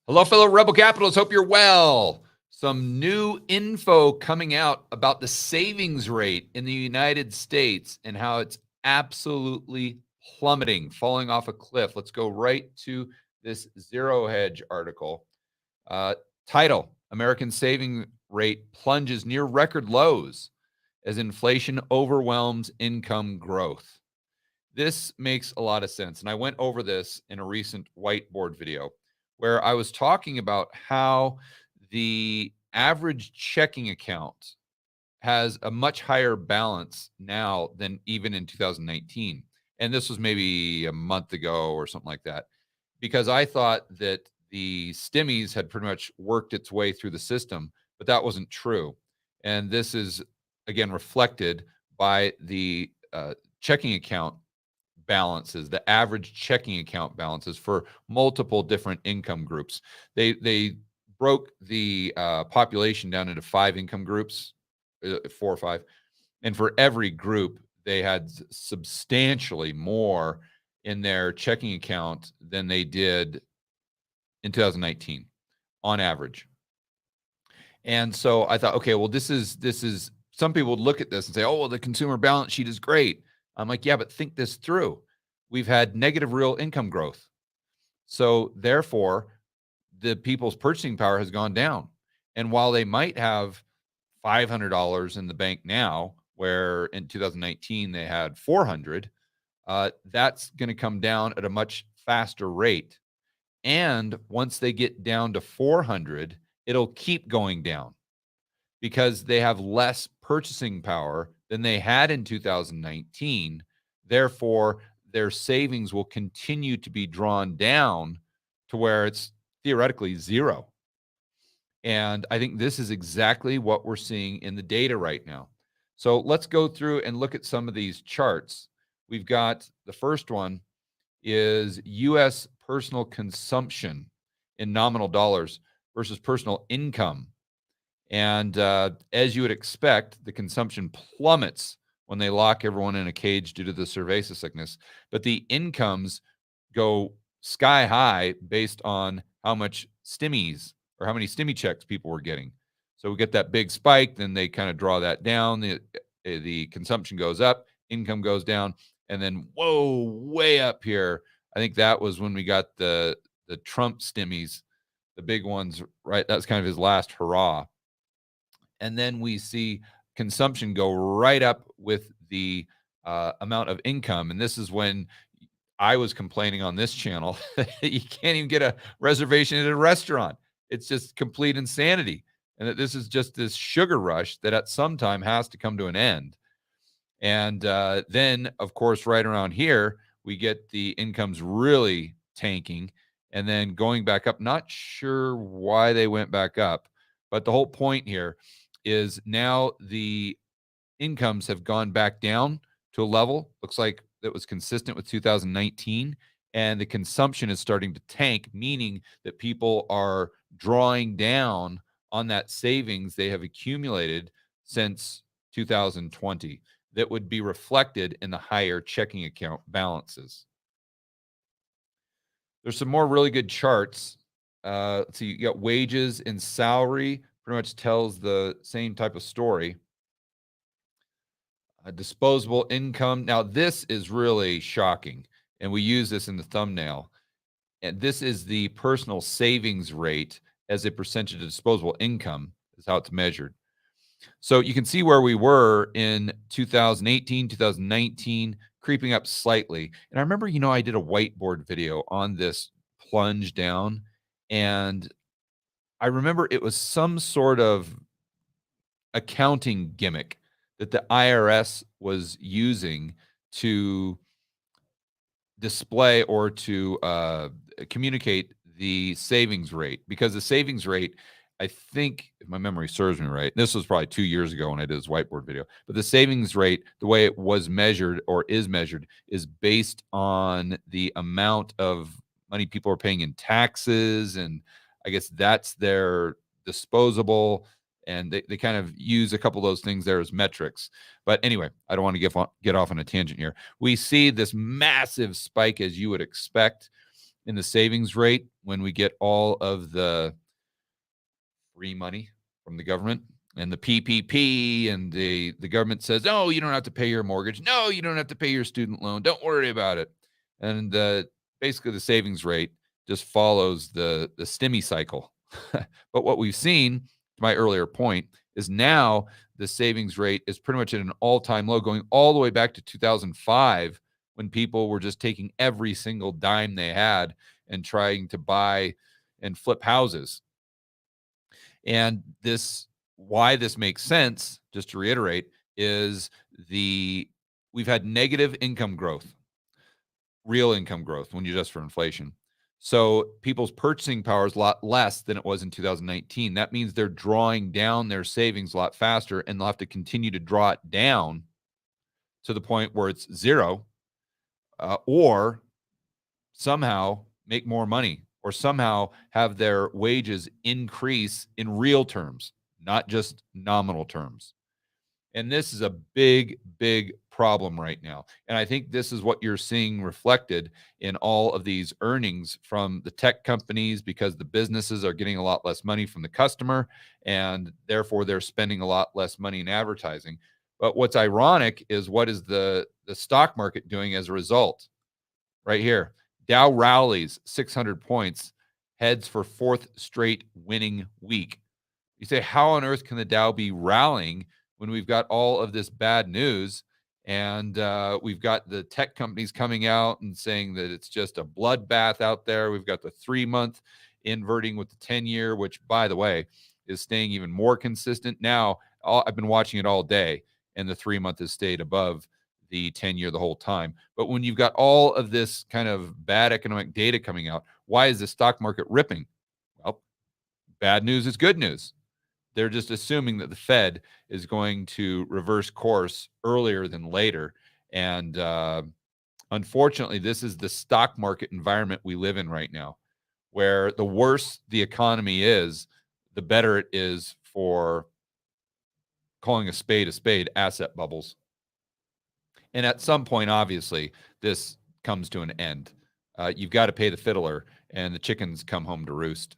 Hello, fellow Rebel Capitals. Hope you're well. Some new info coming out about the savings rate in the United States and how it's absolutely plummeting, falling off a cliff. Let's go right to this Zero Hedge article. Title: American saving rate plunges near record lows as inflation overwhelms income growth. This makes a lot of sense. And I went over this in a recent whiteboard video where I was talking about how the average checking account has a much higher balance now than even in 2019. And this was maybe a month ago or something like that, because I thought that the stimmies had pretty much worked its way through the system, but that wasn't true. And this is, again, reflected by the checking account balances, the average checking account balances for multiple different income groups. They broke the population down into 5 income groups, 4 or 5, and for every group they had substantially more in their checking account than they did in 2019 on average. And so I thought, okay, well, this is some people would look at this and say, oh, well, the consumer balance sheet is great. I'm like, yeah, but think this through. We've had negative real income growth. So therefore, the people's purchasing power has gone down. And while they might have $500 in the bank now, where in 2019 they had 400, that's going to come down at a much faster rate. And once they get down to 400, it'll keep going down because they have less purchasing power than they had in 2019. Therefore, their savings will continue to be drawn down to where it's theoretically zero. And I think this is exactly what we're seeing in the data right now. So let's go through and look at some of these charts. We've got the first one is U.S. personal consumption in nominal dollars versus personal income. And as you would expect, the consumption plummets when they lock everyone in a cage due to the cerveza sickness. But the incomes go sky high based on how much stimmies or how many stimmy checks people were getting. So we get that big spike, then they kind of draw that down. The consumption goes up, income goes down, and then, whoa, way up here. I think that was when we got the Trump stimmies, the big ones, right? That was kind of his last hurrah. And then we see consumption go right up with the amount of income. And this is when I was complaining on this channel you can't even get a reservation at a restaurant. It's just complete insanity. And that this is just this sugar rush that at some time has to come to an end. And then, of course, right around here, we get the incomes really tanking and then going back up. Not sure why they went back up, but the whole point here is now the incomes have gone back down to a level, looks like that was consistent with 2019, and the consumption is starting to tank, meaning that people are drawing down on that savings they have accumulated since 2020 that would be reflected in the higher checking account balances. There's some more really good charts. Let's see, you got wages and salary, pretty much tells the same type of story. Disposable income. Now, this is really shocking, and we use this in the thumbnail. And this is the personal savings rate as a percentage of disposable income is how it's measured. So you can see where we were in 2018, 2019, creeping up slightly. And I remember, I did a whiteboard video on this plunge down, and I remember it was some sort of accounting gimmick that the IRS was using to display or to communicate the savings rate, because the savings rate, I think, if my memory serves me right, this was probably 2 years ago when I did this whiteboard video, but the savings rate, the way it was measured or is measured, is based on the amount of money people are paying in taxes, and I guess that's their disposable, and they kind of use a couple of those things there as metrics. But anyway, I don't want to get off on a tangent here. We see this massive spike, as you would expect, in the savings rate when we get all of the free money from the government and the PPP, and the government says, "Oh, you don't have to pay your mortgage. No, you don't have to pay your student loan. Don't worry about it." And basically, the savings rate just follows the stimmy cycle. But what we've seen, to my earlier point, is now the savings rate is pretty much at an all-time low, going all the way back to 2005, when people were just taking every single dime they had and trying to buy and flip houses. And why this makes sense, just to reiterate, is we've had negative income growth, real income growth when you adjust for inflation. So people's purchasing power is a lot less than it was in 2019. That means they're drawing down their savings a lot faster, and they'll have to continue to draw it down to the point where it's zero, or somehow make more money, or somehow have their wages increase in real terms, not just nominal terms. And this is a big, big problem right now. And I think this is what you're seeing reflected in all of these earnings from the tech companies, because the businesses are getting a lot less money from the customer, and therefore they're spending a lot less money in advertising. But what's ironic is, what is the stock market doing as a result? Right here, Dow rallies 600 points, heads for fourth straight winning week. You say, how on earth can the Dow be rallying when we've got all of this bad news, and we've got the tech companies coming out and saying that it's just a bloodbath out there? We've got the 3-month inverting with the 10-year, which, by the way, is staying even more consistent. Now, I've been watching it all day, and the 3-month has stayed above the 10-year the whole time. But when you've got all of this kind of bad economic data coming out, why is the stock market ripping? Well, bad news is good news. They're just assuming that the Fed is going to reverse course earlier than later. And unfortunately, this is the stock market environment we live in right now, where the worse the economy is, the better it is for, calling a spade, asset bubbles. And at some point, obviously, this comes to an end. You've got to pay the fiddler, and the chickens come home to roost.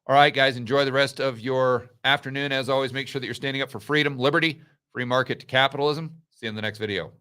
All right, guys, enjoy the rest of your afternoon. As always, make sure that you're standing up for freedom, liberty, free market to capitalism. See you in the next video.